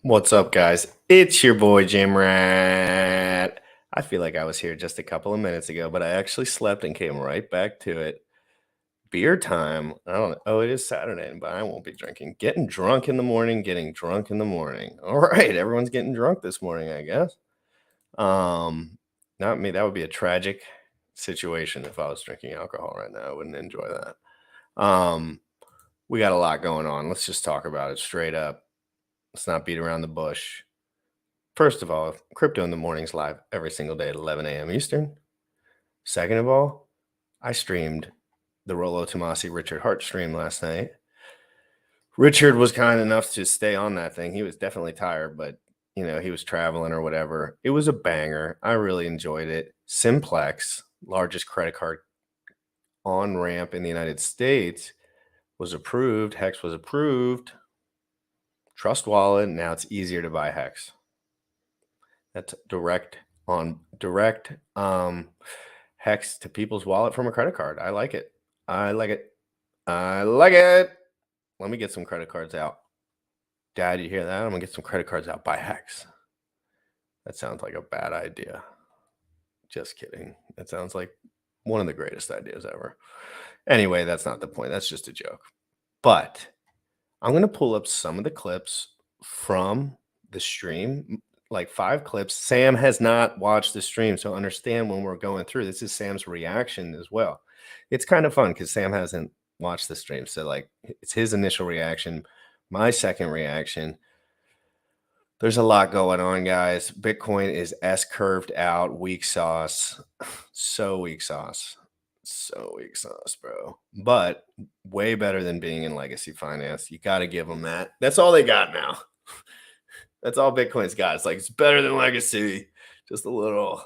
What's up, guys? It's your boy Jim Rat. I feel like I was here just a couple of minutes ago, but I actually slept and came right back to it. Beer time. I don't know. Oh, it is Saturday, but I won't be drinking. Getting drunk in the morning, getting drunk in the morning. All right, everyone's getting drunk this morning, I guess. Um, Not me. That would be a tragic situation if I was drinking alcohol right now. I wouldn't enjoy that. We got a lot going on. Let's just talk about it straight up. Let's not beat around the bush. First of all, Crypto in the Morning's live every single day at 11 a.m. Eastern. Second of all, I streamed the Rollo Tomasi Richard Hart stream last night. Richard was kind enough to stay on that thing. He was definitely tired, but he was traveling or whatever. It was a banger. I really enjoyed it. Simplex, largest credit card on-ramp in the United States, was approved. Hex was approved. Trust Wallet. Now it's easier to buy Hex. That's direct Hex to people's wallet from a credit card. I like it. I like it. I like it. Let me get some credit cards out. Dad, you hear that? I'm going to get some credit cards out. Buy Hex. That sounds like a bad idea. Just kidding. That sounds like one of the greatest ideas ever. Anyway, that's not the point. That's just a joke. But I'm going to pull up some of the clips from the stream, like 5 clips. Sam has not watched the stream, so understand when we're going through. This is Sam's reaction as well. It's kind of fun because Sam hasn't watched the stream. So like it's his initial reaction, my second reaction. There's a lot going on, guys. Bitcoin is S-curved out, weak sauce. So weak sauce. So weak sauce, bro. But way better than being in legacy finance. You got to give them that. That's all they got now. That's all Bitcoin's got. It's like, it's better than legacy. Just a little.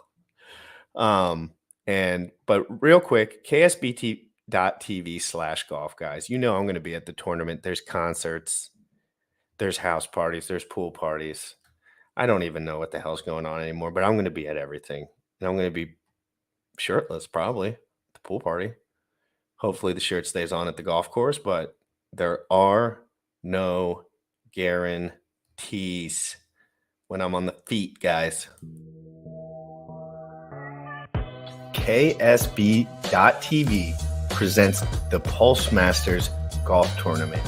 But real quick, ksbt.tv/golf, guys. I'm going to be at the tournament. There's concerts. There's house parties. There's pool parties. I don't even know what the hell's going on anymore, but I'm going to be at everything. And I'm going to be shirtless, probably, at the pool party. Hopefully the shirt stays on at the golf course, but there are no guarantees when I'm on the feet, guys. KSB.TV presents the Pulse Masters Golf Tournament.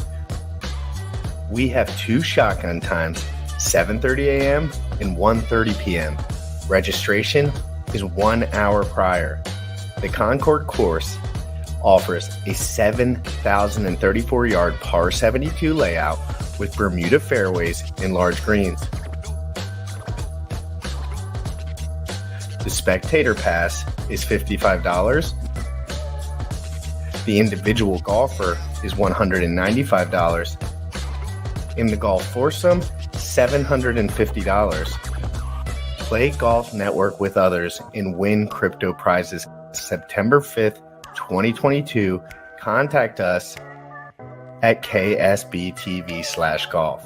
We have 2 shotgun times, 7:30 a.m. and 1:30 p.m. Registration is 1 hour prior. The Concord course offers a 7,034-yard par 72 layout with Bermuda fairways and large greens. The spectator pass is $55. The individual golfer is $195. In the golf foursome, $750. Play golf, network with others, and win crypto prizes. September 5th, 2022. Contact us at ksbtv/golf.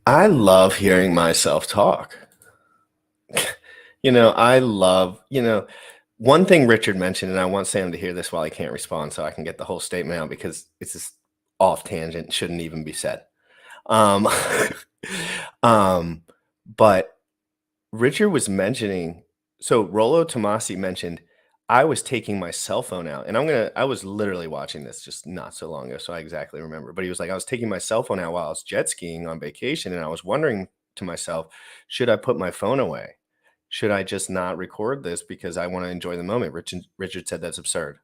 I love hearing myself talk. One thing Richard mentioned, and I want Sam to hear this while he can't respond so I can get the whole statement out because it's just off tangent, shouldn't even be said. But Richard was mentioning, so Rollo Tomasi mentioned, I was taking my cell phone out, and I was literally watching this just not so long ago, so I exactly remember. But he was like, I was taking my cell phone out while I was jet skiing on vacation, and I was wondering to myself, should I put my phone away? Should I just not record this because I want to enjoy the moment? Richard said that's absurd.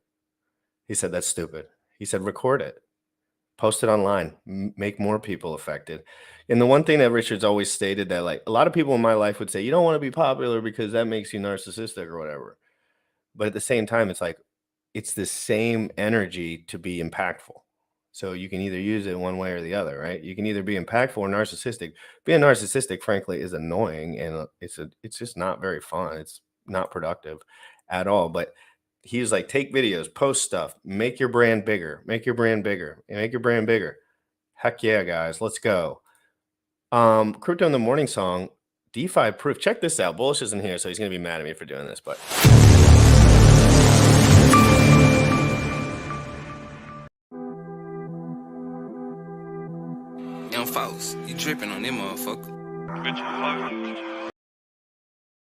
He said that's stupid. He said record it. Post it online. Make more people affected. And the one thing that Richard's always stated that, like, a lot of people in my life would say, you don't want to be popular because that makes you narcissistic or whatever. But at the same time, it's like, it's the same energy to be impactful. So you can either use it one way or the other, right? You can either be impactful or narcissistic. Being narcissistic, frankly, is annoying, and it's just not very fun. It's not productive at all. But he was like, take videos, post stuff, make your brand bigger, make your brand bigger, and make your brand bigger. Heck yeah, guys, let's go. Crypto in the Morning song, DeFi proof. Check this out. Bullish isn't here, so he's gonna be mad at me for doing this, but them folks. You tripping on them motherfucker.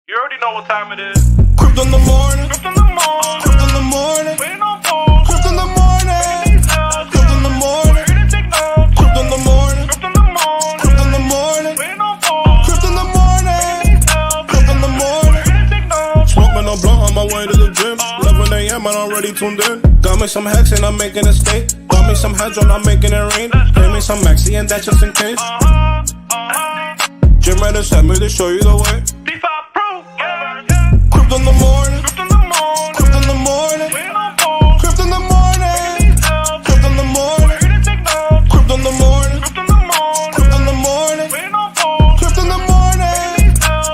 You already know what time it is. Crypt in the morning. Crypt in the morning. Crypt in the morning. Waiting on phone. Crypt in the morning. Crypt in the morning. Crypt in the morning. Crypt in the morning. Crypt in the morning. Waiting on phone. Crypt in the morning. Crypt in the morning. Smoking a blunt on my way to the gym. 11 a.m. and I'm already tuned in. Got me some hex and I'm making a stay. Got me some hedge and I'm making it rain. Pay me some maxi and that's just in case. Jim Reddit sent me to show you the way. D5 Pro. Crypt in the morning. Crypt in the morning. Crypt in the morning. Waiting on phone. Crypt in the morning. Crypt in the morning. Crypt in the morning. Crypt in the morning. Crypt in the morning. Waiting on phone. Crypt in the morning.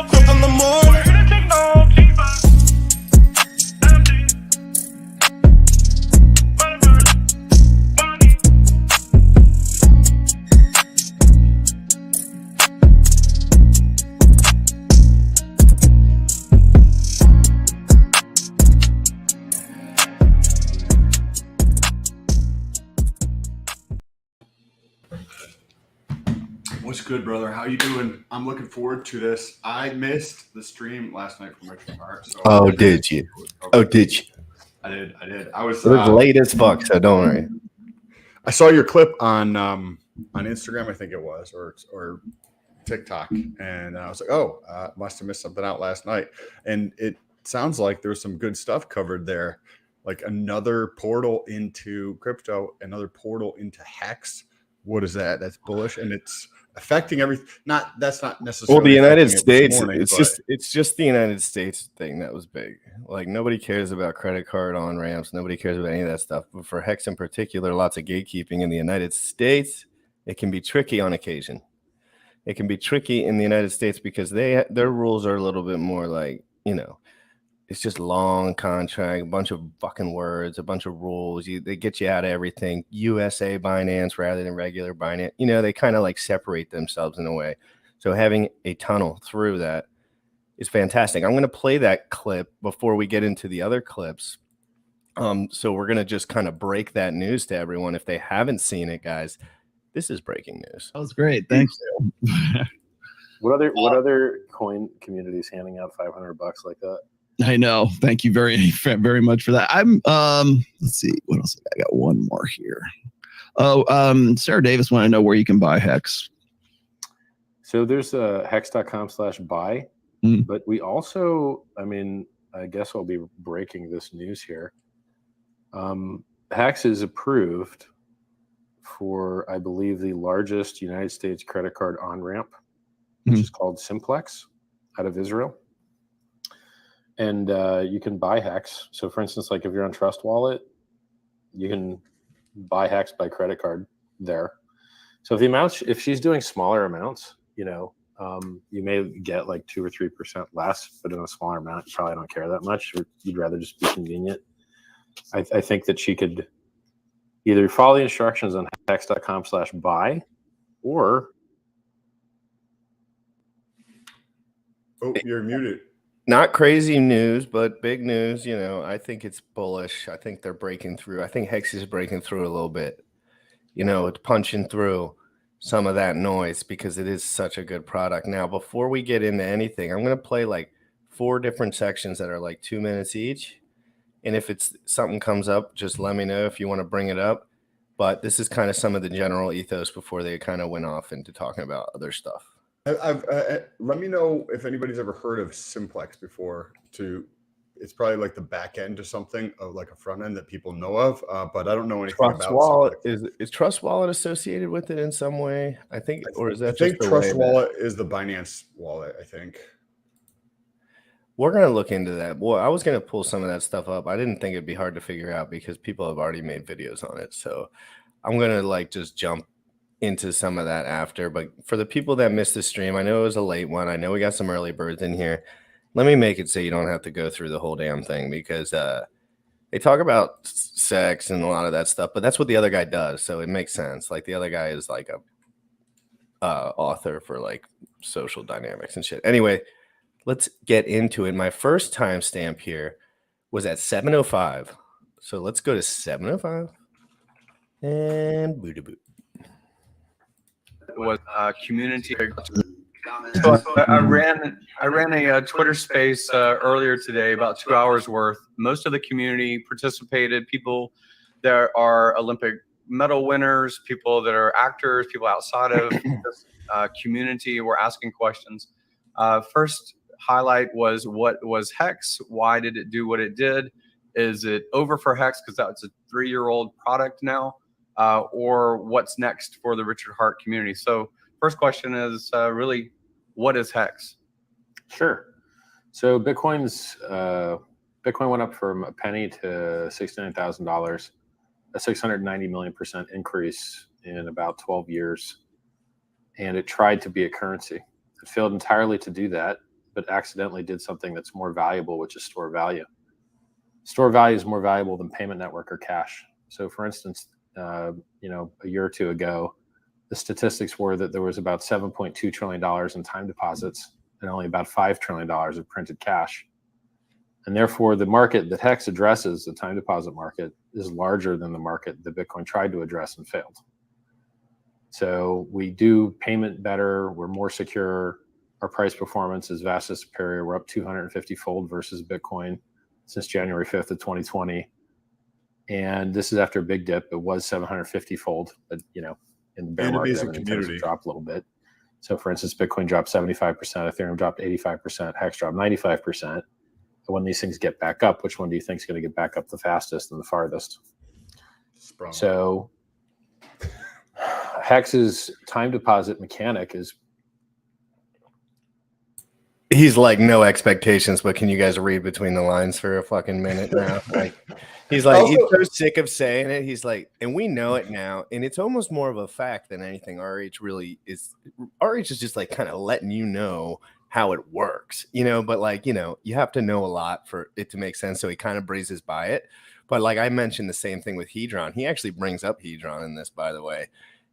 Crypt in the morning. What's good, brother? How you doing? I'm looking forward to this. I missed the stream last night from Richmond Park. So Did you? Oh, did you? I did. I was It was late as fuck, so don't worry. I saw your clip on Instagram, I think it was, or TikTok, and I was like, oh, must have missed something out last night. And it sounds like there's some good stuff covered there, like another portal into crypto, another portal into Hex. What is that? That's bullish, and it's affecting everything. That's not necessarily. Well, the United States, morning, it's just the United States thing that was big. Like nobody cares about credit card on ramps. Nobody cares about any of that stuff. But for Hex in particular, lots of gatekeeping in the United States. It can be tricky on occasion. It can be tricky in the United States because their rules are a little bit more like, it's just long contract, a bunch of fucking words, a bunch of rules. They get you out of everything. USA Binance rather than regular Binance. They kind of like separate themselves in a way. So having a tunnel through that is fantastic. I'm going to play that clip before we get into the other clips. So we're going to just kind of break that news to everyone. If they haven't seen it, guys, this is breaking news. That was great. Thanks. What other coin communities handing out $500 like that? I know. Thank you very, very much for that. I'm let's see what else. I got one more here. Sarah Davis want to know where you can buy Hex. So there's hex.com/buy, but we also, I guess I'll be breaking this news here. Hex is approved for, I believe, the largest United States credit card on-ramp, which is called Simplex out of Israel. And you can buy Hex. So for instance, like if you're on Trust Wallet, you can buy Hex by credit card there. So if she's doing smaller amounts, you may get like 2 or 3% less, but in a smaller amount, you probably don't care that much, or you'd rather just be convenient. I think that she could either follow the instructions on hex.com/buy or. Oh, you're muted. Not crazy news, but big news. I think it's bullish. I think they're breaking through. I think Hex is breaking through a little bit. It's punching through some of that noise because it is such a good product. Now, before we get into anything, I'm going to play like 4 different sections that are like 2 minutes each. And if something comes up, just let me know if you want to bring it up. But this is kind of some of the general ethos before they kind of went off into talking about other stuff. Let me know if anybody's ever heard of Simplex before. It's probably like the back end to something of like a front end that people know of, but I don't know anything Trust about Wallet. Simplex. Is Trust Wallet associated with it in some way? I think, or is that? I think Trust Wallet is the Binance wallet. I think we're gonna look into that. Well, I was gonna pull some of that stuff up. I didn't think it'd be hard to figure out because people have already made videos on it. So I'm gonna like just jump into some of that after. But for the people that missed the stream, I know it was a late one. I know we got some early birds in here. Let me make it so you don't have to go through the whole damn thing because they talk about sex and a lot of that stuff, but that's what the other guy does. So it makes sense. Like the other guy is like a author for like social dynamics and shit. Anyway, let's get into it. My first timestamp here was at 7:05. So let's go to 7:05 and boot. was community. So I ran a Twitter space earlier today, about 2 hours worth. Most of the community participated. People that are Olympic medal winners, people that are actors, people outside of this community were asking questions. First highlight was, what was Hex? Why did it do what it did? Is it over for Hex because that's a 3-year-old product now? Or what's next for the Richard Hart community? So first question is really, what is Hex? Sure. So Bitcoin went up from a penny to $69,000, a 690 million% increase in about 12 years. And it tried to be a currency. It failed entirely to do that, but accidentally did something that's more valuable, which is store value. Store value is more valuable than payment network or cash. So for instance, a year or two ago, the statistics were that there was about $7.2 trillion in time deposits and only about $5 trillion of printed cash. And therefore, the market that Hex addresses, the time deposit market, is larger than the market that Bitcoin tried to address and failed. So we do payment better. We're more secure. Our price performance is vastly superior. We're up 250-fold versus Bitcoin since January 5th of 2020. And this is after a big dip. It was 750-fold, but in the bear market, everything tends to drop a little bit. So for instance, Bitcoin dropped 75%, Ethereum dropped 85%, Hex dropped 95%. And when these things get back up, which one do you think is going to get back up the fastest and the farthest? So Hex's time deposit mechanic is... He's like, no expectations, but can you guys read between the lines for a fucking minute now? Like, he's like, he's so sick of saying it. He's like, and we know it now, and it's almost more of a fact than anything. RH really is. RH is just like kind of letting you know how it works, but like, you have to know a lot for it to make sense. So he kind of breezes by it. But like I mentioned the same thing with Hedron. He actually brings up Hedron in this, by the way.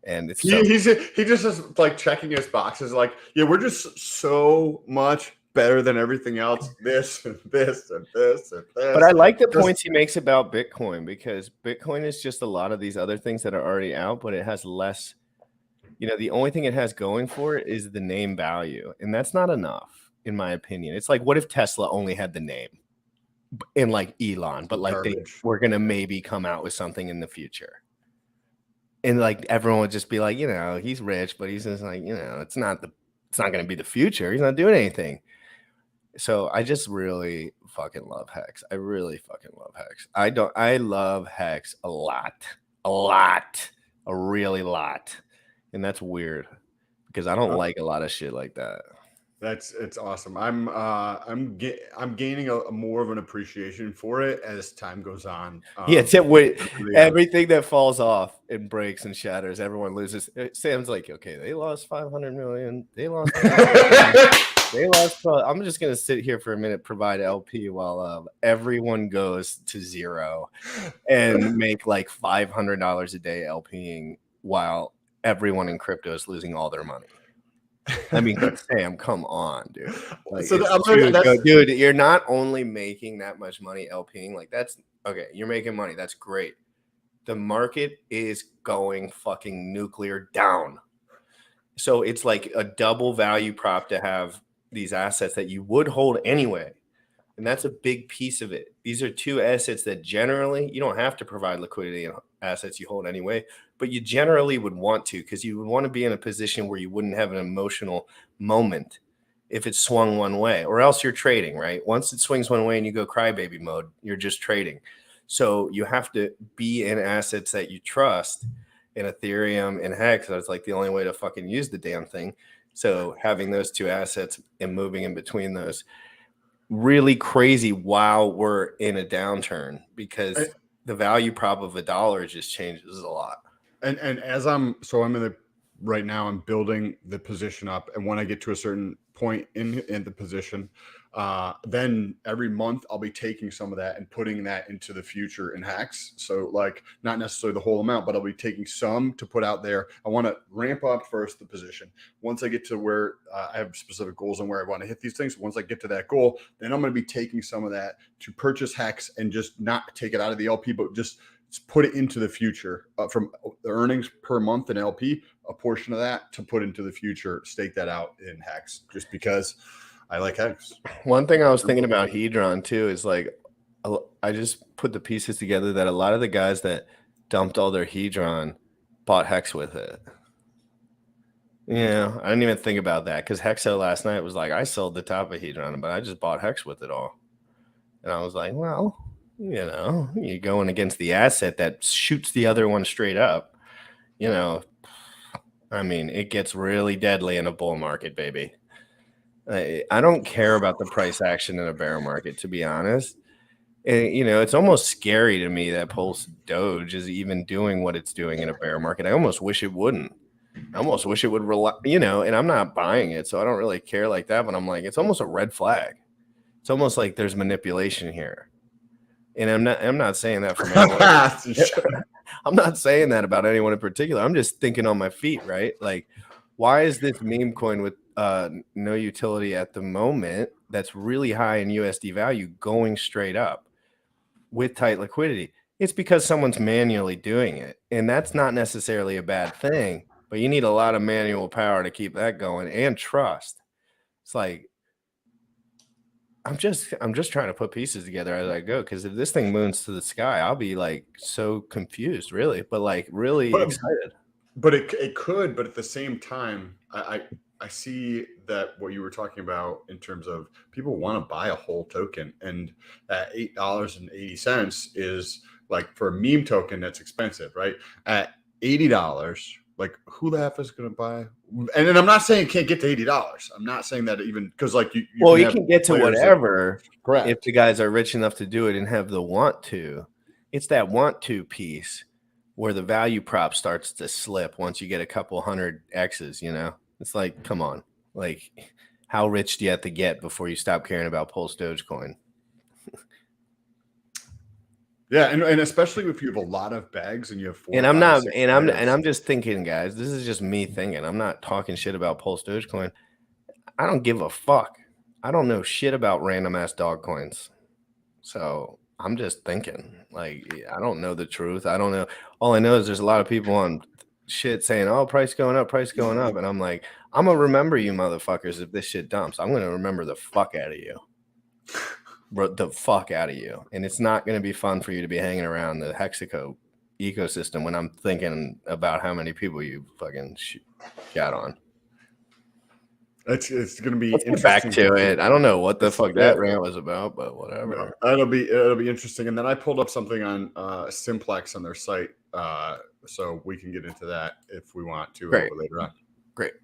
And it's he just is like checking his boxes, like, yeah, we're just so much better than everything else. This and this and this and this. But I like the points he makes about Bitcoin, because Bitcoin is just a lot of these other things that are already out, but it has less. The only thing it has going for it is the name value, and that's not enough, in my opinion. It's like, what if Tesla only had the name and like Elon, but like they were gonna maybe come out with something in the future. And like everyone would just be like, he's rich, but he's just like, it's not going to be the future. He's not doing anything. So I just really fucking love Hex. I really fucking love Hex. I love Hex a really lot. And that's weird because I don't like a lot of shit like that. It's awesome. I'm gaining a more of an appreciation for it as time goes on. It's everything that falls off and breaks and shatters, everyone loses. Sam's like, okay, they lost 500 million. They lost. They lost. I'm just gonna sit here for a minute, provide LP while everyone goes to zero, and make like $500 a day LPing while everyone in crypto is losing all their money. I mean, Sam, come on, dude. Like, dude, you're not only making that much money LPing, like that's okay. You're making money. That's great. The market is going fucking nuclear down. So it's like a double value prop to have these assets that you would hold anyway. And that's a big piece of it. These are two assets that generally you don't have to provide liquidity in assets you hold anyway, but you generally would want to, because you would want to be in a position where you wouldn't have an emotional moment if it swung one way, or else you're trading, right? Once it swings one way and you go crybaby mode, you're just trading. So you have to be in assets that you trust. In Ethereum and Hex, that's like the only way to fucking use the damn thing. So having those two assets and moving in between those, really crazy while we're in a downturn, because the value prop of $1 just changes a lot. And as I'm in the right now, I'm building the position up, and when I get to a certain point in the position, then every month I'll be taking some of that and putting that into the future in Hex. So like not necessarily the whole amount, but I'll be taking some to put out there. I want to ramp up first the position. Once I get to where I have specific goals on where I want to hit these things, once I get to that goal, then I'm going to be taking some of that to purchase Hex and just not take it out of the LP, but just put it into the future from the earnings per month in LP, a portion of that to put into the future, stake that out in Hex, just because I like Hex. One thing I was thinking about Hedron too is like, I just put the pieces together that a lot of the guys that dumped all their Hedron bought Hex with it. Yeah, I didn't even think about that because Hexo last night was like, I sold the top of Hedron, but I just bought Hex with it all. And I was like, well, you're going against the asset that shoots the other one straight up. I mean, it gets really deadly in a bull market, baby. I don't care about the price action in a bear market, to be honest. It's almost scary to me that Pulse Doge is even doing what it's doing in a bear market. I almost wish it wouldn't. I almost wish it would rely, and I'm not buying it, so I don't really care like that. But I'm like, it's almost a red flag. It's almost like there's manipulation here. And I'm not saying that from anyone. I'm not saying that about anyone in particular. I'm just thinking on my feet, right? Like, why is this meme coin with no utility at the moment that's really high in USD value going straight up with tight liquidity? It's because someone's manually doing it. And that's not necessarily a bad thing, but you need a lot of manual power to keep that going and trust. It's like, I'm just trying to put pieces together as I go, because if this thing moons to the sky, I'll be like so confused, really, but like really excited. But it could, but at the same time, I see that what you were talking about in terms of people want to buy a whole token, and at $8.80 is like, for a meme token that's expensive, right? At $80. Like, who the F is going to buy? And then I'm not saying it can't get to $80. I'm not saying that even, because like you can get to whatever correct, if the guys are rich enough to do it and have the want to. It's that want to piece where the value prop starts to slip once you get a couple hundred X's, It's like, come on. Like, how rich do you have to get before you stop caring about Pulse Dogecoin? Yeah, and especially if you have a lot of bags and you have 4, and I'm 5, not, 6 and players. I'm just thinking, guys, this is just me thinking. I'm not talking shit about Pulse Dogecoin. I don't give a fuck. I don't know shit about random ass dog coins. So I'm just thinking, like, I don't know the truth. I don't know. All I know is there's a lot of people on shit saying, oh, price going up. And I'm like, I'm going to remember you motherfuckers if this shit dumps. I'm going to remember the fuck out of you. The fuck out of you. And it's not going to be fun for you to be hanging around the Hexaco ecosystem when I'm thinking about how many people you fucking shot on. It's going to be Let's interesting. get back to it. I don't know what the fuck that rant was about, but whatever. No, it'll be interesting. And then I pulled up something on Simplex on their site, so we can get into that if we want to later on. Great.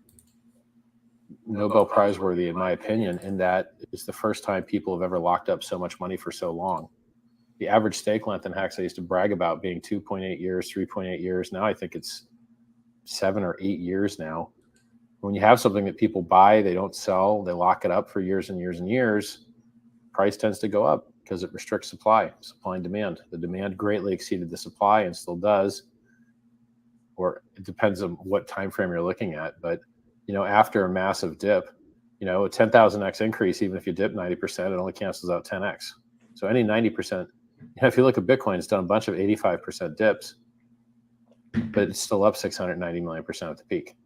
Nobel Prize worthy, in my opinion, in that it's the first time people have ever locked up so much money for so long. The average stake length in Hex I used to brag about being 2.8 years, 3.8 years. Now I think it's 7 or 8 years now. When you have something that people buy, they don't sell, they lock it up for years and years and years, price tends to go up because it restricts supply and demand. The demand greatly exceeded the supply and still does, or it depends on what time frame you're looking at. But after a massive dip, a 10,000x increase, even if you dip 90%, it only cancels out 10x. So any 90%, if you look at Bitcoin, it's done a bunch of 85% dips, but it's still up 690 million % at the peak.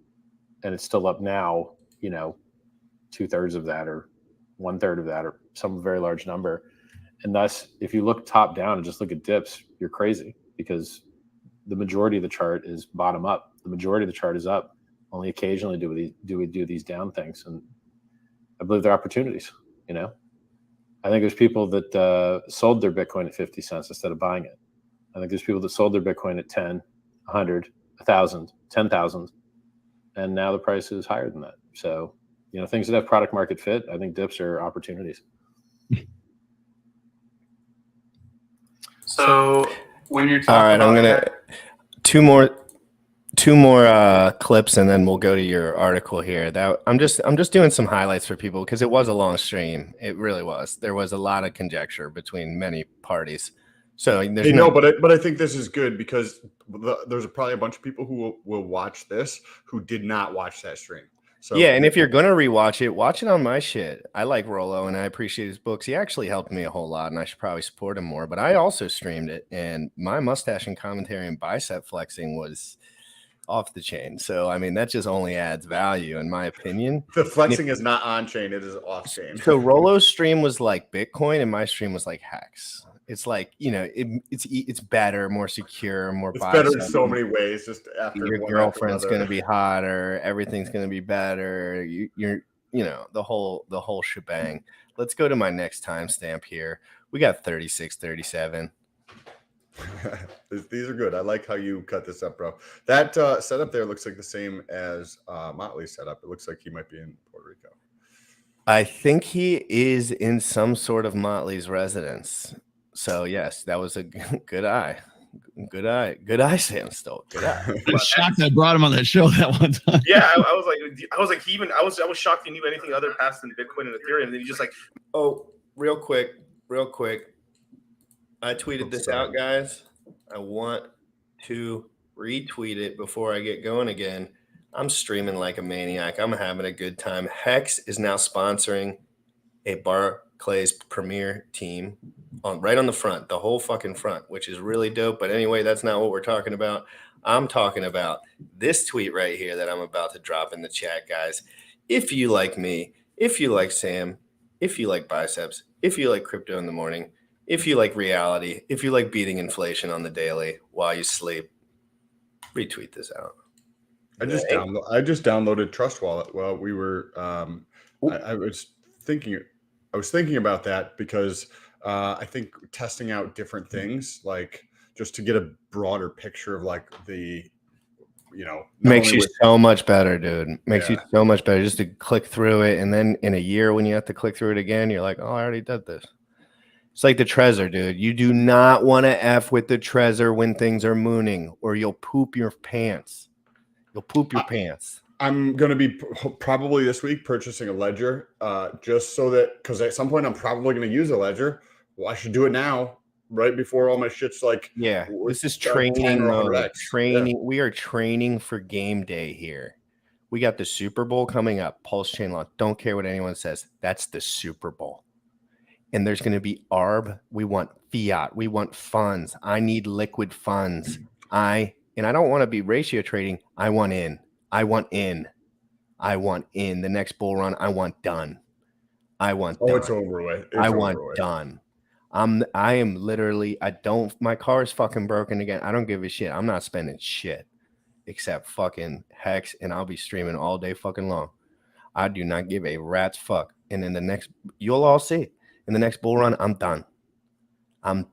And it's still up now, 2/3 of that or 1/3 of that or some very large number. And thus, if you look top down and just look at dips, you're crazy, because the majority of the chart is bottom up. The majority of the chart is up. Only occasionally do we do these down things. And I believe they're opportunities, I think there's people that sold their Bitcoin at 50 cents instead of buying it. I think there's people that sold their Bitcoin at 10, 100, 1,000, 10,000. And now the price is higher than that. So, things that have product market fit, I think dips are opportunities. So when you're talking all right, I'm gonna two more clips, and then we'll go to your article here. That I'm just doing some highlights for people because it was a long stream. It really was. There was a lot of conjecture between many parties. So there's but I think this is good because there's probably a bunch of people who will watch this who did not watch that stream. So yeah, and if you're gonna rewatch it, watch it on my shit. I like Rollo and I appreciate his books. He actually helped me a whole lot, and I should probably support him more. But I also streamed it, and my mustache and commentary and bicep flexing was off the chain. So I mean, that just only adds value, in my opinion. the flexing is not on chain; it is off chain. So Rollo's stream was like Bitcoin, and my stream was like Hex. It's like, you know, it's better, more secure, more. It's better in so many ways. Just after your one girlfriend's after going to another. be hotter, everything's going to be better. You're you know, the whole shebang. Let's go to my next timestamp here. We got 36:37. These are good. I like how you cut this up, bro. That setup there looks like the same as Motley's setup. It looks like he might be in Puerto Rico. I think he is in some sort of Motley's residence. So yes, that was a good eye. Good eye, Sam Stoll. Good eye. I'm shocked I brought him on that show that one time. Yeah, I was like, I was shocked he knew anything other past than Bitcoin and Ethereum. And then he just like, Oh, real quick. I tweeted this out, guys. I want to retweet it before I get going again. I'm streaming like a maniac. I'm having a good time. Hex is now sponsoring a Barclays Premier team right on the front, the whole fucking front, which is really dope. But anyway, that's not what we're talking about. I'm talking about this tweet right here that I'm about to drop in the chat, guys. If you like me, if you like Sam, if you like biceps, if you like crypto in the morning, if you like reality, if you like beating inflation on the daily while you sleep, retweet this out. I just downloaded Trust Wallet while we were. I was thinking about that because I think testing out different things, like just to get a broader picture of like the, you know, makes you so much better, dude. Makes you so much better just to click through it, and then in a year when you have to click through it again, you're like, oh, I already did this. It's like the Trezor, dude. You do not want to F with the Trezor when things are mooning, or you'll poop your pants. You'll poop your pants. I'm going to be probably this week purchasing a ledger just so that, because at some point I'm probably going to use a ledger. Well, I should do it now, right before all my shit's like. Yeah, this is training mode. Training. Yeah. We are training for game day here. We got the Super Bowl coming up. Pulse chain law. Don't care what anyone says. That's the Super Bowl. And there's going to be ARB. We want fiat. We want funds. I need liquid funds. And I don't want to be ratio trading. I want in. The next bull run. I want done. Done. It's over with. Done. I am literally, my car is fucking broken again. I don't give a shit. I'm not spending shit except fucking Hex, and I'll be streaming all day fucking long. I do not give a rat's fuck. And in you'll all see it. In the next bull run, I'm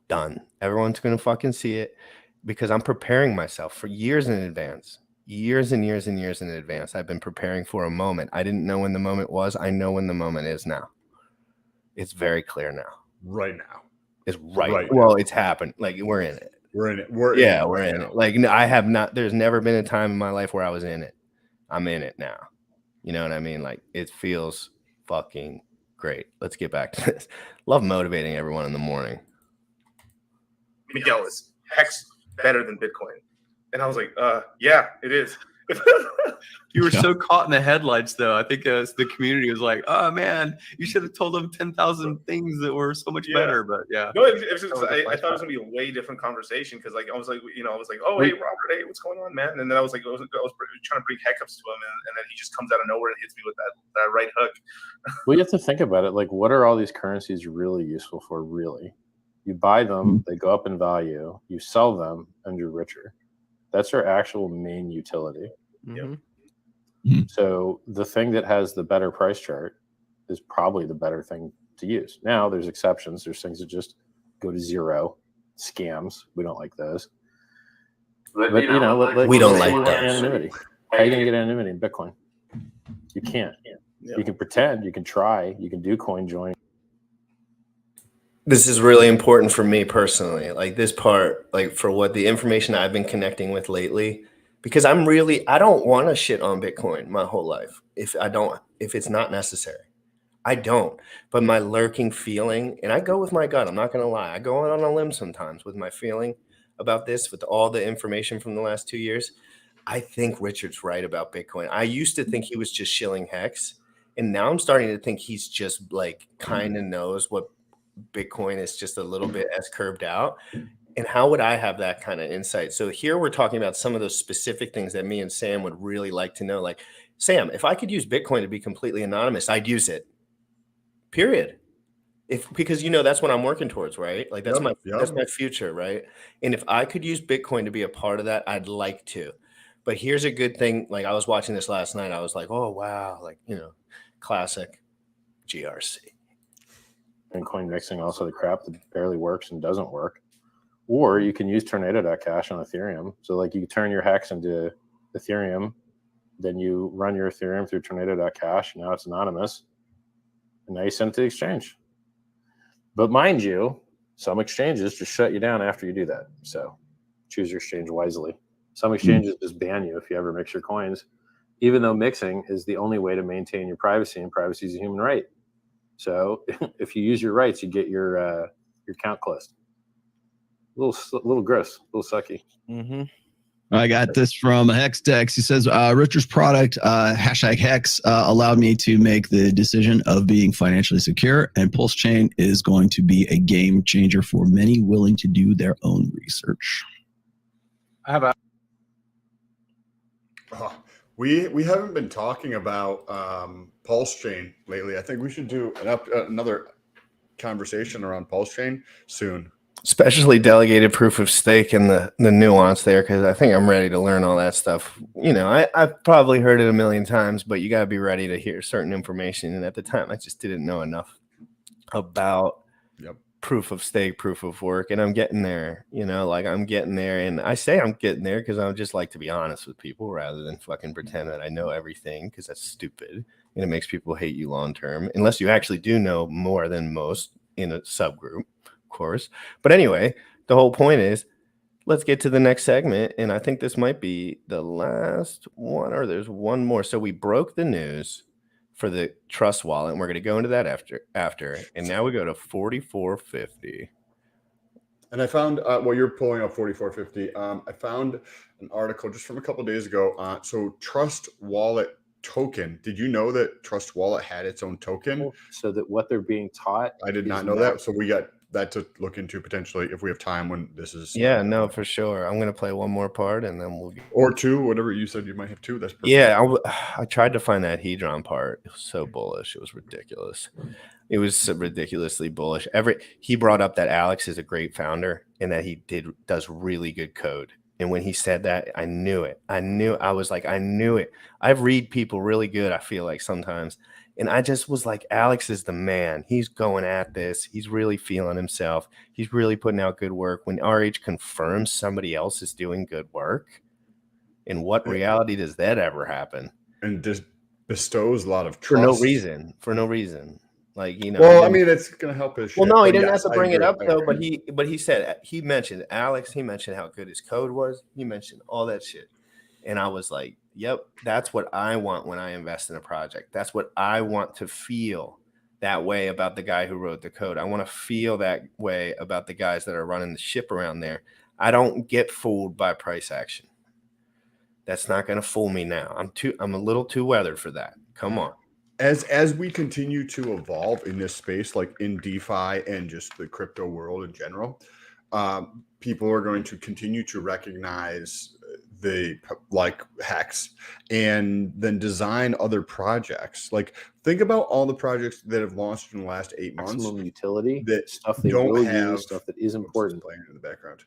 done. Everyone's going to fucking see it because I'm preparing myself for years in advance. Years and years and years in advance. I've been preparing for a moment. I didn't know when the moment was. I know when the moment is now. It's very clear now. Right now. It's right. Well, it's happened. Like, we're in it. We're in it. We're in it. Like, I have not, there's never been a time in my life where I was in it. I'm in it now. You know what I mean? Like, it feels fucking great. Let's get back to this. Love motivating everyone in the morning. Miguel, is Hex better than Bitcoin? And I was like, yeah, it is. You were so caught in the headlights, though. I think the community was like, "Oh man, you should have told them 10,000 things that were so much better." But yeah, no, I thought it was gonna be a way different conversation because, like, I was like, oh, hey, Robert, hey, what's going on, man? And then I was trying to bring hiccups to him, and then he just comes out of nowhere and hits me with that right hook. Well, you have to think about it. Like, what are all these currencies really useful for? Really, you buy them, they go up in value. You sell them, and you're richer. That's our actual main utility. Mm-hmm. So the thing that has the better price chart is probably the better thing to use. Now, there's exceptions. There's things that just go to zero. Scams. We don't like those. But we don't like anonymity. How are you going to get anonymity in Bitcoin? You can't. Yeah. You can pretend. You can try. You can do coin join. This is really important for me personally. Like, this part, like, for what the information I've been connecting with lately, because I don't want to shit on Bitcoin my whole life. If it's not necessary, I don't. But my lurking feeling, and I go with my gut, I'm not going to lie. I go on a limb sometimes with my feeling about this, with all the information from the last 2 years. I think Richard's right about Bitcoin. I used to think he was just shilling Hex, and now I'm starting to think he's just like kind of knows what Bitcoin is just a little bit S curved out. And how would I have that kind of insight? So here we're talking about some of those specific things that me and Sam would really like to know. Like, Sam, if I could use Bitcoin to be completely anonymous, I'd use it. Period. Because that's what I'm working towards, right? Like that's my future, right? And if I could use Bitcoin to be a part of that, I'd like to. But here's a good thing. Like I was watching this last night. I was like, oh wow, like classic GRC. And coin mixing also the crap that barely works and doesn't work. Or you can use Tornado.cash on Ethereum. So like you turn your hex into Ethereum, then you run your Ethereum through Tornado.cash. Now it's anonymous. And now you send it to the exchange. But mind you, some exchanges just shut you down after you do that. So choose your exchange wisely. Some exchanges just ban you if you ever mix your coins, even though mixing is the only way to maintain your privacy, and privacy is a human right. So if you use your rights, you get your account closed. A little gross, a little sucky. Mm-hmm. I got this from Hexdex. He says, Richard's product, #Hex, allowed me to make the decision of being financially secure, and Pulse Chain is going to be a game changer for many willing to do their own research. How about we haven't been talking about Pulse Chain lately. I think we should do another conversation around Pulse Chain soon. Especially delegated proof of stake and the nuance there, because I think I'm ready to learn all that stuff. I've probably heard it a million times, but you got to be ready to hear certain information. And at the time, I just didn't know enough about proof of stake, proof of work. And I'm getting there, I'm getting there. And I say I'm getting there because I just like to be honest with people rather than fucking pretend that I know everything, because that's stupid. And it makes people hate you long term, unless you actually do know more than most in a subgroup. Course. But anyway, the whole point is let's get to the next segment, and I think this might be the last one, or there's one more. So we broke the news for the Trust wallet, and we're going to go into that after and now we go to 4450. And I found while you're pulling up 4450, I found an article just from a couple of days ago. So Trust wallet token, did you know that Trust wallet had its own token? So that what they're being taught, I did not know that. So we got that to look into potentially if we have time when this is. Yeah, no, for sure. I'm going to play one more part and then we'll get... Or two, whatever you said you might have two. That's perfect. Yeah, I tried to find that Hedron part. It was so bullish. It was ridiculous. It was so ridiculously bullish. He brought up that Alex is a great founder and that he does really good code. And when he said that, I knew it. I knew it. I read people really good, I feel like sometimes. And I just was like, Alex is the man. He's going at this. He's really feeling himself. He's really putting out good work. When RH confirms somebody else is doing good work, in what reality does that ever happen? And just bestows a lot of trust. For no reason. Like, Well, I mean, it's going to help his shit. Well, no, he didn't have to bring it up, though. But he mentioned Alex. He mentioned how good his code was. He mentioned all that shit. And I was like, yep, that's what I want when I invest in a project. That's what I want to feel that way about the guy who wrote the code. I want to feel that way about the guys that are running the ship around there. I don't get fooled by price action. That's not going to fool me now. I'm a little too weathered for that. Come on. As we continue to evolve in this space, like in DeFi and just the crypto world in general, people are going to continue to recognize the Hex and then design other projects. Like think about all the projects that have launched in the last 8 months. Maximum utility, that stuff they don't have stuff that is important. Playing in the background.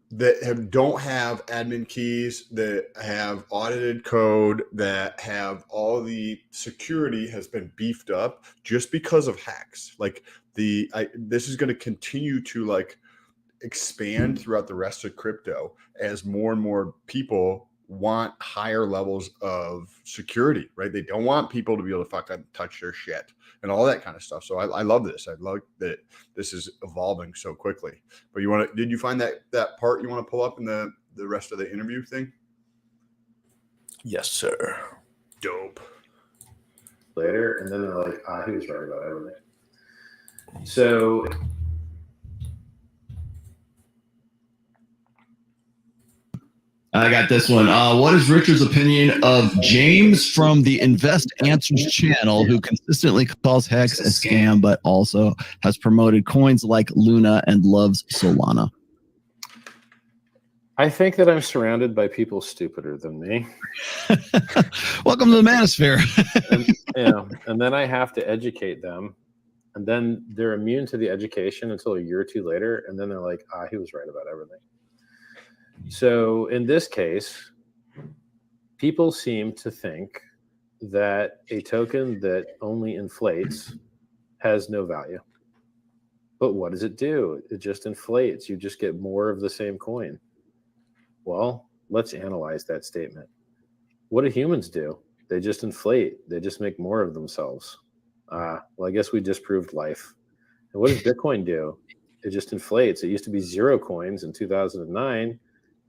That don't have admin keys, that have audited code, that have all the security has been beefed up just because of Hex. Like this is going to continue to expand throughout the rest of crypto as more and more people want higher levels of security, right? They don't want people to be able to fucking touch their shit and all that kind of stuff. So I love this. I love that this is evolving so quickly. But did you find that part you want to pull up in the rest of the interview thing? Yes, sir. Dope. Later, and then they're like, he was right about everything. So I got this one. What is Richard's opinion of James from the Invest Answers channel, who consistently calls Hex a scam, but also has promoted coins like Luna and loves Solana? I think that I'm surrounded by people stupider than me. Welcome to the manosphere. and then I have to educate them, and then they're immune to the education until a year or two later, and then they're like, he was right about everything. So in this case, people seem to think that a token that only inflates has no value. But what does it do? It just inflates. You just get more of the same coin. Well, let's analyze that statement. What do humans do? They just inflate. They just make more of themselves. Well, I guess we disproved life. And what does Bitcoin do? It just inflates. It used to be 0 coins in 2009,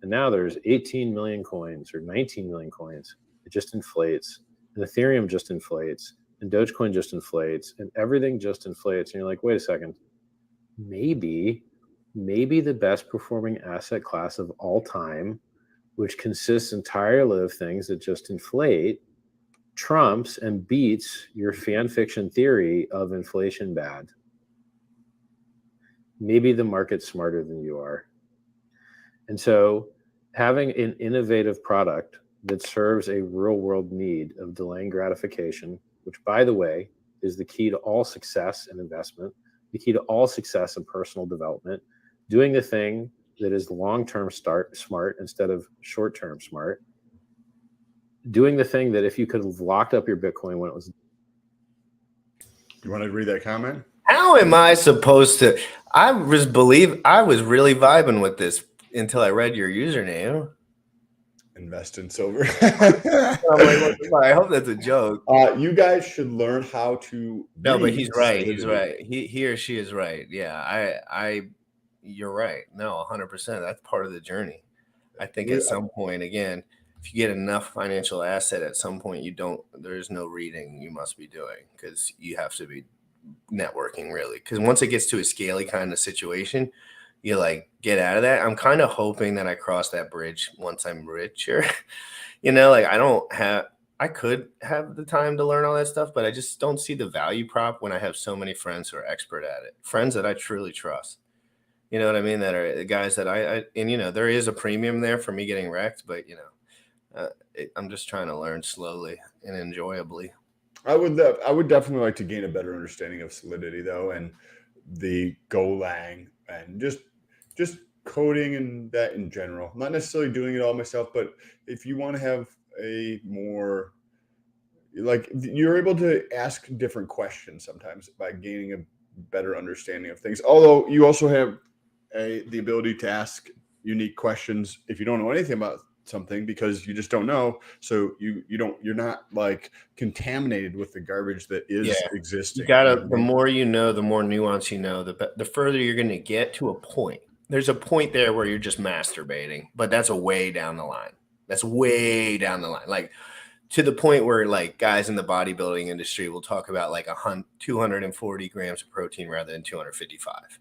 and now there's 18 million coins or 19 million coins. It just inflates. And Ethereum just inflates. And Dogecoin just inflates. And everything just inflates. And you're like, wait a second. Maybe the best performing asset class of all time, which consists entirely of things that just inflate, trumps and beats your fan fiction theory of inflation bad. Maybe the market's smarter than you are. And so having an innovative product that serves a real world need of delaying gratification, which, by the way, is the key to all success in investment, the key to all success in personal development, doing the thing that is long-term smart instead of short-term smart, doing the thing that if you could have locked up your Bitcoin when it was. You want to read that comment? How am I supposed to? I was really vibing with this until I read your username. Invest in silver. I'm like, I hope that's a joke. You guys should learn how to. No, but he's right. He's right. He or she is right. Yeah, you're right. No, 100%. That's part of the journey. I think at some point, again, if you get enough financial asset, at some point there's no reading you must be doing, because you have to be networking, really. Because once it gets to a scaly kind of situation, you like get out of that. I'm kind of hoping that I cross that bridge once I'm richer. Like I could have the time to learn all that stuff, but I just don't see the value prop when I have so many friends who are expert at it. Friends that I truly trust. You know what I mean? That are the guys that there is a premium there for me getting wrecked, but I'm just trying to learn slowly and enjoyably. I would definitely like to gain a better understanding of Solidity, though, and the Golang and just coding and that in general. Not necessarily doing it all myself, but if you want to have a more, like, you're able to ask different questions sometimes by gaining a better understanding of things. Although you also have the ability to ask unique questions if you don't know anything about something, because you just don't know. So you're not like contaminated with the garbage that is existing. The more you know, the more nuance you know, the further you're going to get to a point. There's a point there where you're just masturbating, but that's a way down the line. Like to the point where like guys in the bodybuilding industry will talk about like 240 grams of protein rather than 255.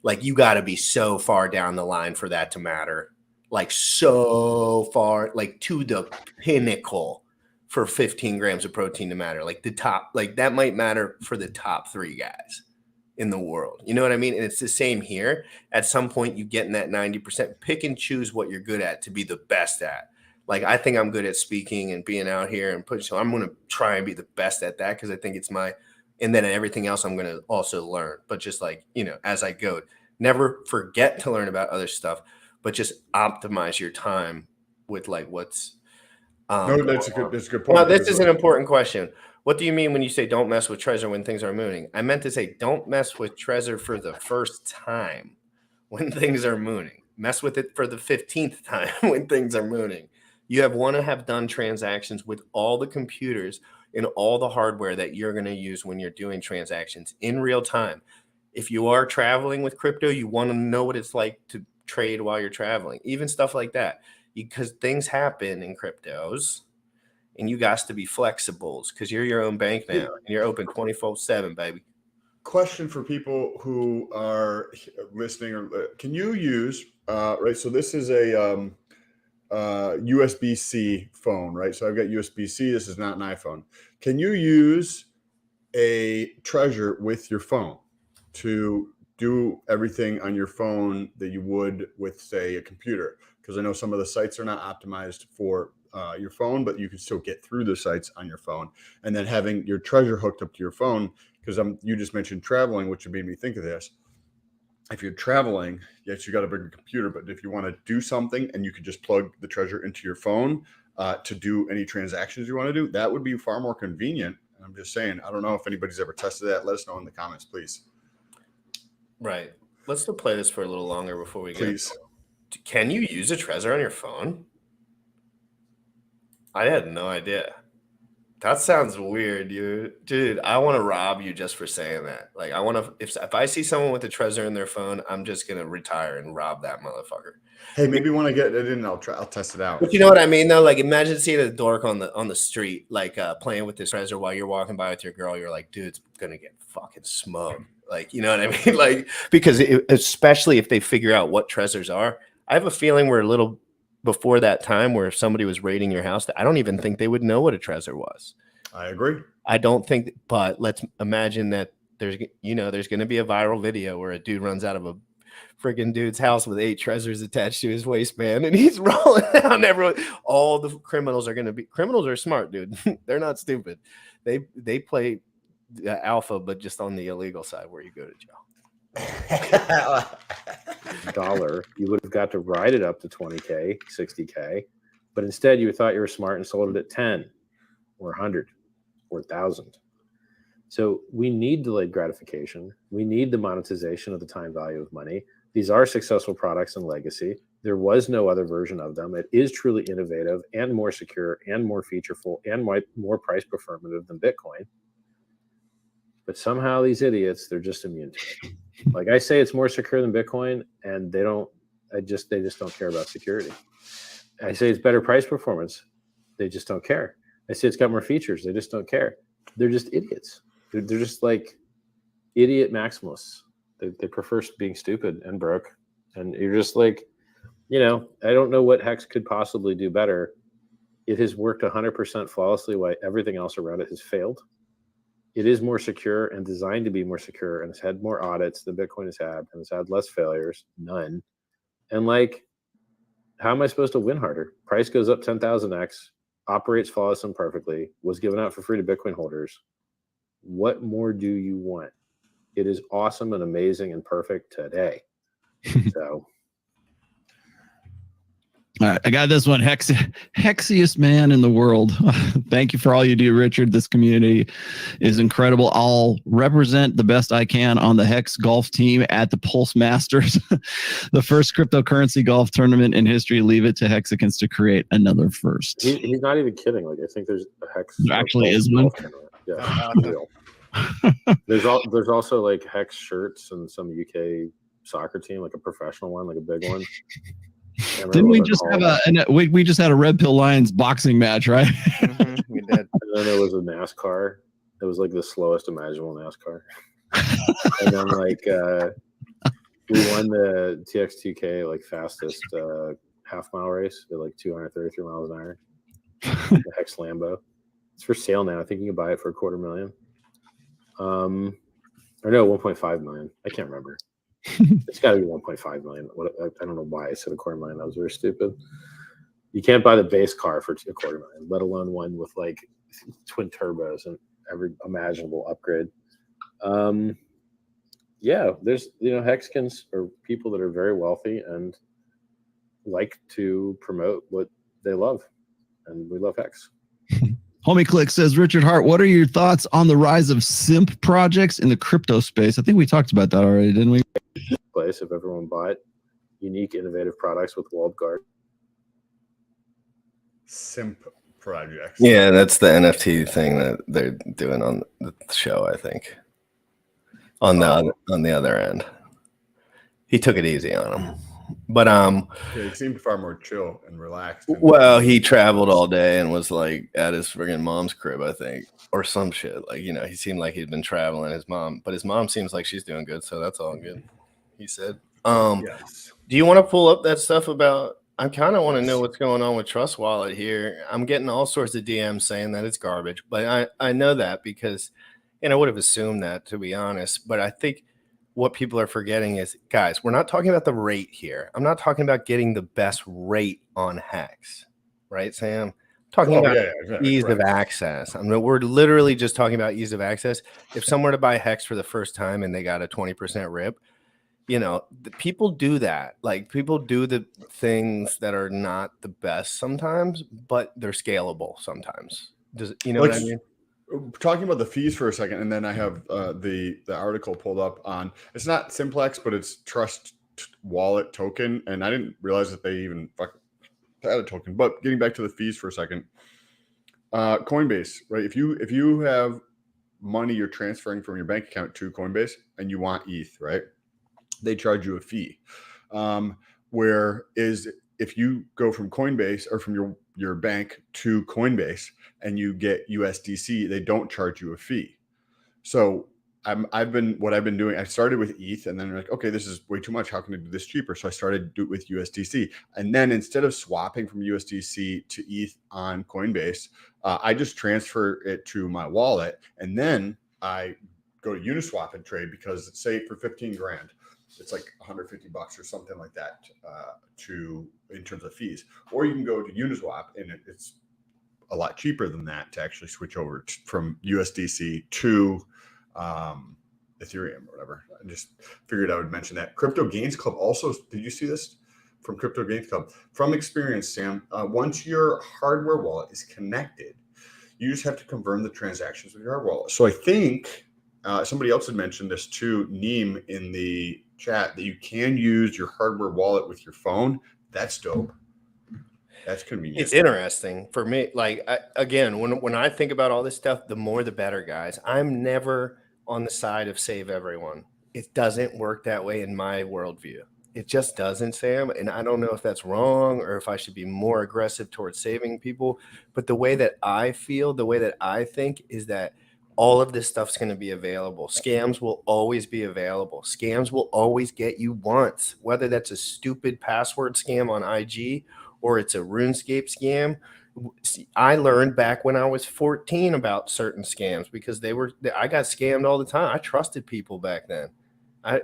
Like you got to be so far down the line for that to matter. Like so far, like to the pinnacle for 15 grams of protein to matter. Like the top, like that might matter for the top 3 guys in the world. You know what I mean? And it's the same here. At some point you get in that 90%, pick and choose what you're good at to be the best at. Like, I think I'm good at speaking and being out here and pushing. So I'm going to try and be the best at that, because I think it's and then everything else I'm going to also learn. But just like, as I go, never forget to learn about other stuff, but just optimize your time with like what's. No, that's a good point. Well, this is an important question. What do you mean when you say don't mess with Trezor when things are mooning? I meant to say don't mess with Trezor for the first time when things are mooning. Mess with it for the 15th time when things are mooning. You want to have done transactions with all the computers and all the hardware that you're going to use when you're doing transactions in real time. If you are traveling with crypto, you want to know what it's like to trade while you're traveling, even stuff like that, because things happen in cryptos and you got to be flexibles, because you're your own bank now and you're open 24/7, baby. Question for people who are listening, or can you use, right? So this is a USB-C phone, right? So I've got USB-C. This is not an iPhone. Can you use a Treasure with your phone to do everything on your phone that you would with, say, a computer? Because I know some of the sites are not optimized for your phone, but you can still get through the sites on your phone. And then having your Treasure hooked up to your phone, because you just mentioned traveling, which made me think of this. If you're traveling, yes, you got to bring a computer, but if you want to do something and you could just plug the Treasure into your phone to do any transactions you want to do, that would be far more convenient. I'm just saying, I don't know if anybody's ever tested that. Let us know in the comments, please. Right. Let's still play this for a little longer before we Please. go. Can you use a Treasure on your phone? I had no idea. That sounds weird, dude. I want to rob you just for saying that. Like, I want to. If I see someone with a Treasure in their phone, I'm just gonna retire and rob that motherfucker. Hey, maybe when I get it in, I'll test it out. But you know what I mean, though. Like, imagine seeing a dork on the street, like playing with this Treasure while you're walking by with your girl. You're like, dude, it's gonna get fucking smoked. Like, you know what I mean? Like, because especially if they figure out what Treasures are, I have a feeling we're a little before that time where if somebody was raiding your house, I don't even think they would know what a Treasure was. I agree. I don't think, but let's imagine that there's going to be a viral video where a dude runs out of a freaking dude's house with 8 Treasures attached to his waistband and he's rolling down everyone. All the criminals are smart, dude. They're not stupid. They play alpha, but just on the illegal side where you go to jail. $1, you would have got to ride it up to 20K, 60K, but instead you thought you were smart and sold it at 10 or 100 or 1,000. So we need delayed gratification. We need the monetization of the time value of money. These are successful products in legacy. There was no other version of them. It is truly innovative and more secure and more featureful and more price performative than Bitcoin. But somehow these idiots, they're just immune to it. Like I say, it's more secure than Bitcoin, and they just don't care about security. I say it's better price performance. They just don't care. I say it's got more features. They just don't care. They're just idiots. They're just like idiot maximalists. They prefer being stupid and broke. And you're just like, I don't know what Hex could possibly do better. It has worked 100% flawlessly while everything else around it has failed. It is more secure and designed to be more secure, and it's had more audits than Bitcoin has had, and it's had less failures, none. And like, how am I supposed to win harder? Price goes up 10,000x, operates flawless and perfectly, was given out for free to Bitcoin holders. What more do you want? It is awesome and amazing and perfect today. So. All right, I got this one. Hexiest man in the world. Thank you for all you do, Richard. This community is incredible. I'll represent the best I can on the Hex golf team at the Pulse Masters, the first cryptocurrency golf tournament in history. Leave it to Hexicans to create another first. He's not even kidding. Like, I think there's a Hex. There actually is one. Yeah. There's also like Hex shirts and some UK soccer team, like a professional one, like a big one. Didn't we just have we just had a Red Pill Lions boxing match, right? We did. And then there was a NASCAR. It was like the slowest imaginable NASCAR. And then like we won the TX2K like fastest half mile race at like 233 miles an hour. The Hex Lambo. It's for sale now. I think you can buy it for $250,000. Or no, 1.5 million. I can't remember. It's got to be 1.5 million. I don't know why I said $250,000. That was very stupid. You can't buy the base car for $250,000, let alone one with like twin turbos and every imaginable upgrade. Yeah, there's Hexicans are people that are very wealthy and like to promote what they love, and we love Hex. Homie Click says, Richard Hart, what are your thoughts on the rise of simp projects in the crypto space? I think we talked about that already, didn't we? Place if everyone bought unique, innovative products with walled garden. Simp projects. Yeah, that's the NFT thing that they're doing on the show, I think. On the other end. He took it easy on him. But yeah, he seemed far more chill and relaxed. Well, he traveled all day and was like at his friggin' mom's crib, I think, or some shit. Like, he seemed like he'd been traveling. But his mom seems like she's doing good, so that's all good. He said. Yes. Do you want to pull up that stuff about I kind of want to know what's going on with Trust Wallet here. I'm getting all sorts of DMs saying that it's garbage, but I know that because, and I would have assumed that, to be honest. But I think what people are forgetting is, guys, we're not talking about the rate here. I'm not talking about getting the best rate on Hex, right, Sam? I'm talking about ease of access. I mean, we're literally just talking about ease of access. If someone were to buy Hex for the first time and they got a 20% rip, you know, people do that. Like, people do the things that are not the best sometimes, but they're scalable sometimes. Does you know what I mean? Talking about the fees for a second, and then I have the article pulled up on, it's not Simplex, but it's Trust Wallet token, and I didn't realize that they even had a token. But getting back to the fees for a second, Coinbase, right? If you have money you're transferring from your bank account to Coinbase and you want ETH, right? They charge you a fee. Whereas if you go from Coinbase or from your bank to Coinbase and you get USDC, they don't charge you a fee. So I've been doing, I started with ETH and then I'm like, okay, this is way too much. How can I do this cheaper? So I started to do it with USDC. And then instead of swapping from USDC to ETH on Coinbase, I just transfer it to my wallet. And then I go to Uniswap and trade, because it's, say, for 15 grand, it's like $150 or something like that in terms of fees. Or you can go to Uniswap and it's a lot cheaper than that to actually switch over from USDC to Ethereum or whatever. I just figured I would mention that. Crypto Gains Club also, did you see this from Crypto Gains Club? From experience, Sam, once your hardware wallet is connected, you just have to confirm the transactions with your hardware wallet. So I think somebody else had mentioned this too, Neem, in the chat, that you can use your hardware wallet with your phone. That's dope. That's convenient. It's interesting for me. Like, again, when I think about all this stuff, the more the better, guys. I'm never on the side of save everyone. It doesn't work that way in my worldview. It just doesn't, Sam. And I don't know if that's wrong or if I should be more aggressive towards saving people. But the way that I feel, the way that I think is that all of this stuff's going to be available. Scams will always be available. Scams will always get you once, whether that's a stupid password scam on IG or it's a RuneScape scam. I learned back when I was 14 about certain scams because I got scammed all the time. I trusted people back then. I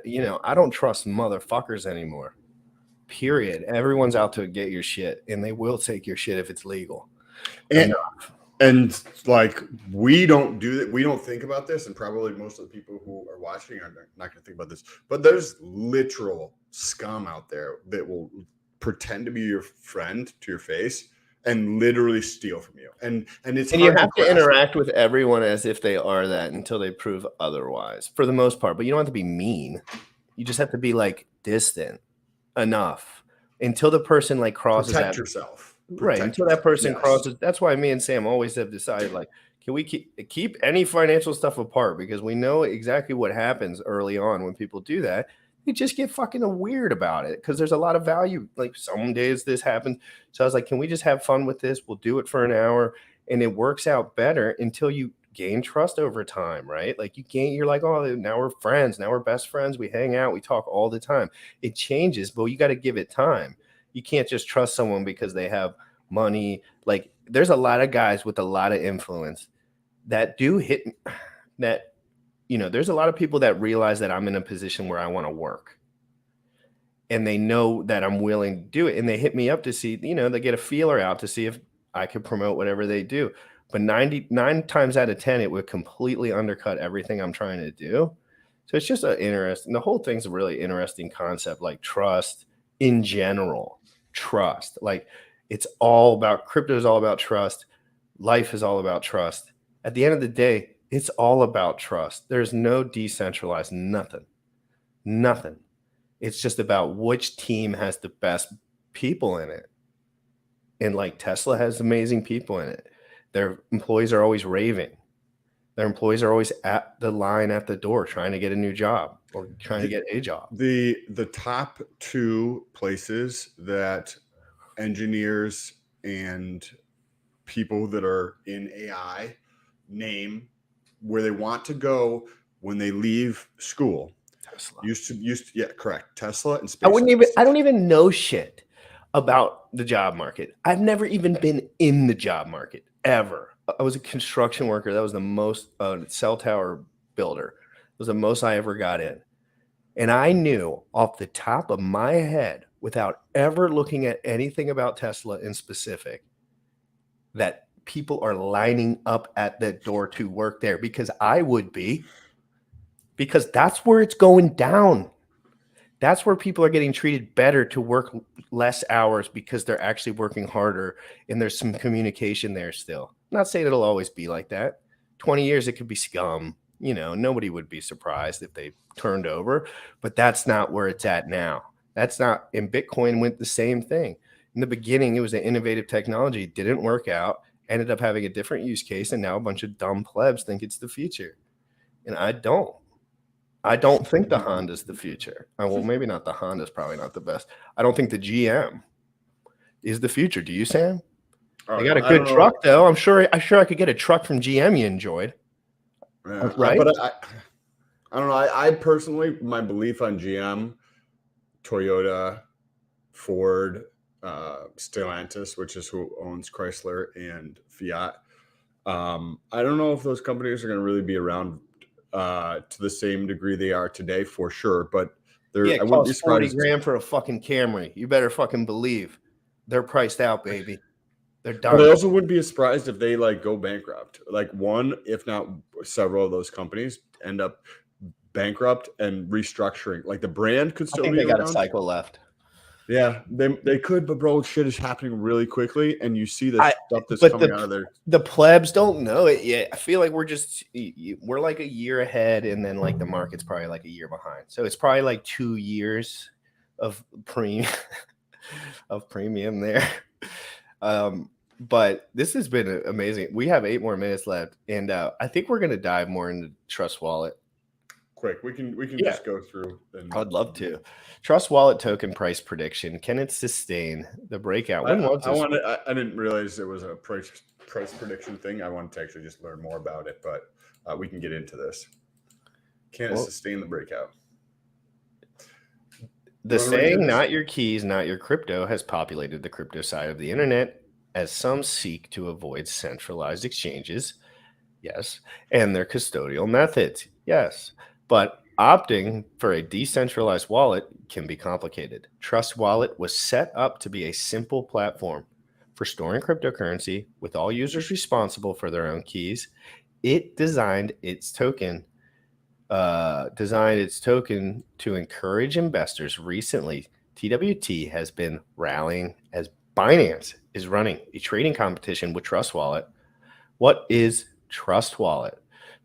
don't trust motherfuckers anymore. Period. Everyone's out to get your shit, and they will take your shit if it's legal. And like, we don't do that. We don't think about this, and probably most of the people who are watching are not going to think about this. But there's literal scum out there that will pretend to be your friend to your face and literally steal from you. And you have to interact with everyone as if they are that until they prove otherwise, for the most part. But you don't have to be mean. You just have to be like distant enough until the person like crosses. Protect yourself. Right, until that person crosses. That's why me and Sam always have decided, like, can we keep any financial stuff apart? Because we know exactly what happens early on when people do that. They just get fucking weird about it because there's a lot of value. Like, some days this happens. So I was like, can we just have fun with this? We'll do it for an hour. And it works out better until you gain trust over time, right? Like, you're like, oh, now we're friends. Now we're best friends. We hang out. We talk all the time. It changes, but you got to give it time. You can't just trust someone because they have money. Like, there's a lot of guys with a lot of influence that do hit that. There's a lot of people that realize that I'm in a position where I want to work, and they know that I'm willing to do it. And they hit me up to see, they get a feeler out to see if I could promote whatever they do. But 99 times out of 10, it would completely undercut everything I'm trying to do. So it's just the whole thing's a really interesting concept, like trust in general. Trust, like, it's all about, crypto is all about trust. Life is all about trust. At the end of the day, it's all about trust. There's no decentralized, nothing. It's just about which team has the best people in it. And like, Tesla has amazing people in it. Their employees are always raving. Their employees are always at the line at the door trying to get a new job or trying to get a job. The top two places that engineers and people that are in AI name where they want to go when they leave school. Tesla. Used to, yeah, correct. Tesla and SpaceX. I don't even know shit about the job market. I've never even been in the job market ever. I was a construction worker. That was the most cell tower builder. It was the most I ever got in. And I knew off the top of my head, without ever looking at anything about Tesla in specific, that people are lining up at the door to work there, because I would be, because that's where it's going down. That's where people are getting treated better to work less hours because they're actually working harder and there's some communication there still. I'm not saying it'll always be like that. 20 years, it could be scum. You know, nobody would be surprised if they turned over, but that's not where it's at now. That's not, and Bitcoin went the same thing. In the beginning, it was an innovative technology. It didn't work out, ended up having a different use case, and now a bunch of dumb plebs think it's the future. And I don't think the Honda's the future. Well, maybe not the Honda's, probably not the best. I don't think the GM is the future. Do you, Sam? They got a good truck, though. I'm sure I could get a truck from GM you enjoyed. Yeah, right? But I don't know. I personally, my belief on GM, Toyota, Ford, Stellantis, which is who owns Chrysler and Fiat. I don't know if those companies are going to really be around to the same degree they are today, for sure. But it costs 40 grand for a fucking Camry. You better fucking believe they're priced out, baby. They're done. But I also wouldn't be surprised if they like go bankrupt. Like one, if not several of those companies end up bankrupt and restructuring. Like the brand could still be they got around. a cycle left. Yeah, they could, but bro, shit is happening really quickly, and you see this stuff that's coming out of there. The plebs don't know it yet. I feel like we're like a year ahead, and then like the market's probably like a year behind. So it's probably like 2 years of premium there. But this has been amazing. We have 8 more minutes left, and I think we're gonna dive more into Trust Wallet. Quick, we can just go through. I'd love to. Trust Wallet token price prediction. Can it sustain the breakout? When was this? I didn't realize it was a price prediction thing. I wanted to actually just learn more about it, but we can get into this. Can it sustain the breakout? The saying, not your keys, not your crypto, has populated the crypto side of the internet as some seek to avoid centralized exchanges. Yes. And their custodial methods. Yes. But opting for a decentralized wallet can be complicated. Trust Wallet was set up to be a simple platform for storing cryptocurrency with all users responsible for their own keys. It designed its token to encourage investors. Recently, TWT has been rallying as Binance is running a trading competition with Trust Wallet. What is Trust Wallet?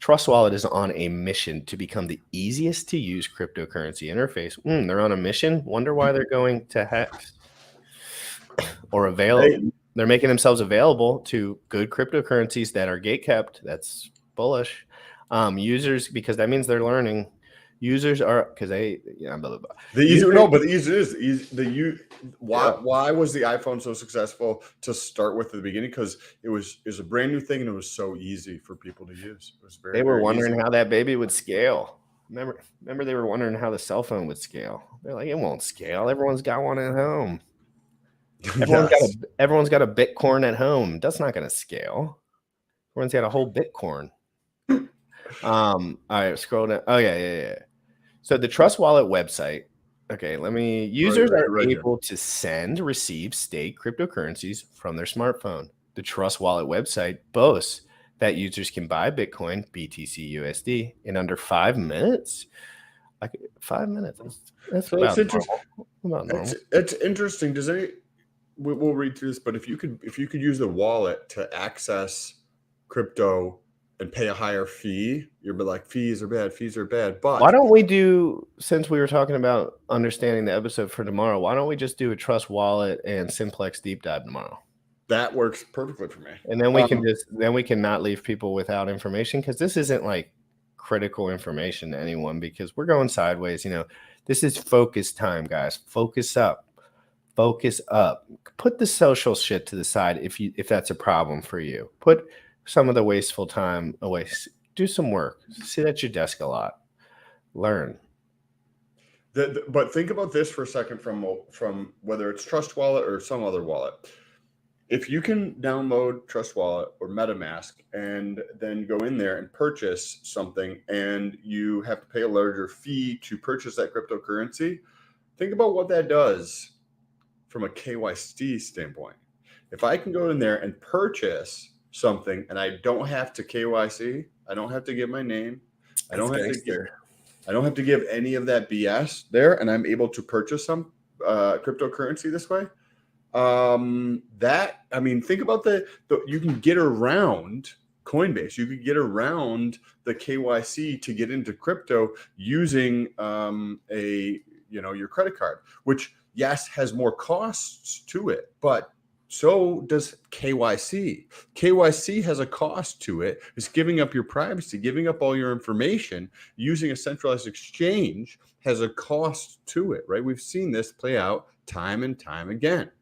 Trust Wallet is on a mission to become the easiest to use cryptocurrency interface. They're on a mission. Wonder why they're going to Hex or available. They're making themselves available to good cryptocurrencies that are gate kept. That's bullish. Users, because that means they're learning. Users are because they blah, blah, blah. Why was the iPhone so successful to start with at the beginning? Because it was a brand new thing and it was so easy for people to use. It was they were wondering how that baby would scale. Remember they were wondering how the cell phone would scale. They're like, it won't scale. Everyone's got one at home. Everyone's got a Bitcoin at home. That's not going to scale. Everyone's got a whole Bitcoin. All right, scroll down. Oh yeah. So the Trust Wallet website. Okay, users are able to send, receive, stake cryptocurrencies from their smartphone. The Trust Wallet website boasts that users can buy Bitcoin, BTC, USD in under 5 minutes. 5 minutes. That's so about normal. It's interesting. We'll read through this, but if you could use the wallet to access crypto and pay a higher fee, you'll be like, fees are bad. But why don't we do, since we were talking about understanding the episode for tomorrow, why don't we just do a Trust Wallet and Simplex deep dive tomorrow? That works perfectly for me. And then we can not leave people without information, because this isn't like critical information to anyone, because we're going sideways. This is focus time, guys. Focus up. Put the social shit to the side if that's a problem for you. Put some of the wasteful time away. Do some work. Sit at your desk a lot. Learn. But think about this for a second from whether it's Trust Wallet or some other wallet. If you can download Trust Wallet or MetaMask and then go in there and purchase something and you have to pay a larger fee to purchase that cryptocurrency, think about what that does from a KYC standpoint. If I can go in there and purchase something and I don't have to KYC, I don't have to give my name, I don't have to give any of that BS there, and I'm able to purchase some cryptocurrency this way. Think about you can get around Coinbase. You could get around the KYC to get into crypto using your credit card, which yes has more costs to it, but so does KYC. KYC has a cost to it. It's giving up your privacy, giving up all your information. Using a centralized exchange has a cost to it, right? We've seen this play out time and time again.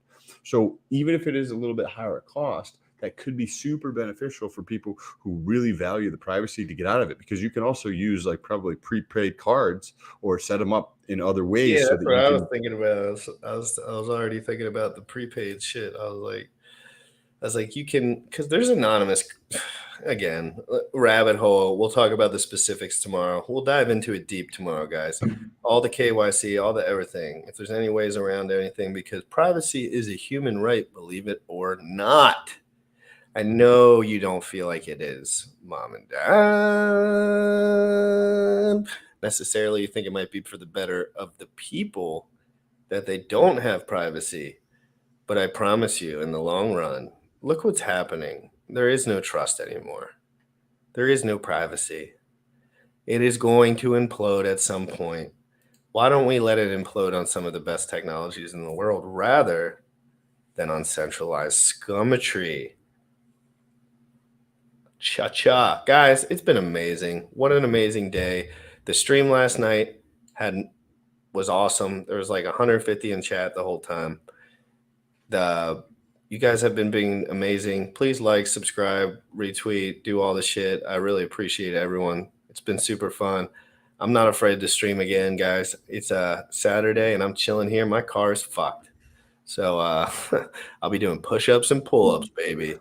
So even if it is a little bit higher cost, that could be super beneficial for people who really value the privacy to get out of it, because you can also use like probably prepaid cards or set them up in other ways. Yeah, so that's what I was thinking about. I was already thinking about the prepaid shit. I was like, you can, because there's anonymous, again, rabbit hole. We'll talk about the specifics tomorrow. We'll dive into it deep tomorrow, guys. All the KYC, all the everything. If there's any ways around anything, because privacy is a human right, believe it or not. I know you don't feel like it is, Mom and Dad. Necessarily, you think it might be for the better of the people that they don't have privacy. But I promise you, in the long run, look what's happening. There is no trust anymore. There is no privacy. It is going to implode at some point. Why don't we let it implode on some of the best technologies in the world rather than on centralized scummetry? Cha-cha. Guys, it's been amazing. What an amazing day. The stream last night was awesome. There was like 150 in chat the whole time. You guys have been being amazing. Please like, subscribe, retweet, do all the shit. I really appreciate everyone. It's been super fun. I'm not afraid to stream again, guys. It's a Saturday and I'm chilling here. My car is fucked. So I'll be doing push-ups and pull-ups, baby.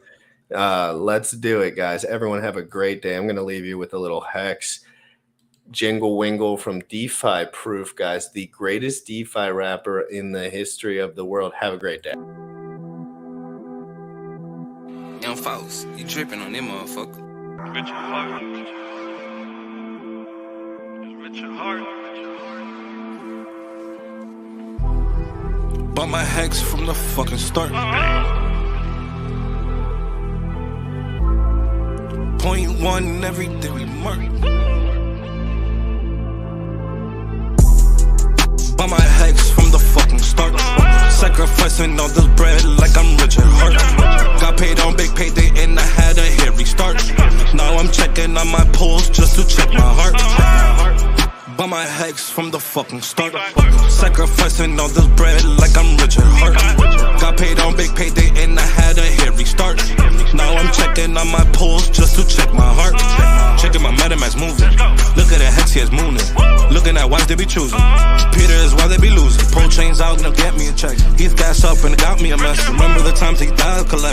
Let's do it, guys. Everyone have a great day. I'm going to leave you with a little hex jingle wingle from DeFi Proof, guys. The greatest DeFi rapper in the history of the world. Have a great day. Young folks, you tripping on them motherfucker. Richard Heart. Richard Heart. Bought my hex from the fucking start. .1 everything we mark. Bought my hex from the fucking start. Sacrificing all this bread like I'm Richard Hart. Got paid on big payday and I had a hit restart. Now I'm checking on my pulse just to check my heart. Bought my hex from the fucking start. Sacrificing all this bread like I'm Richard Hart. Got paid on big payday and I had a hit restart. Now I'm checking on my pulse just to check my heart. Checking my MetaMask moving. Look at the hex, he is mooning. Looking at wives they be choosing. Peter is why they be losing. Pull chains out and get me a check. He's gas up and got me a mess. Remember the times he died collect.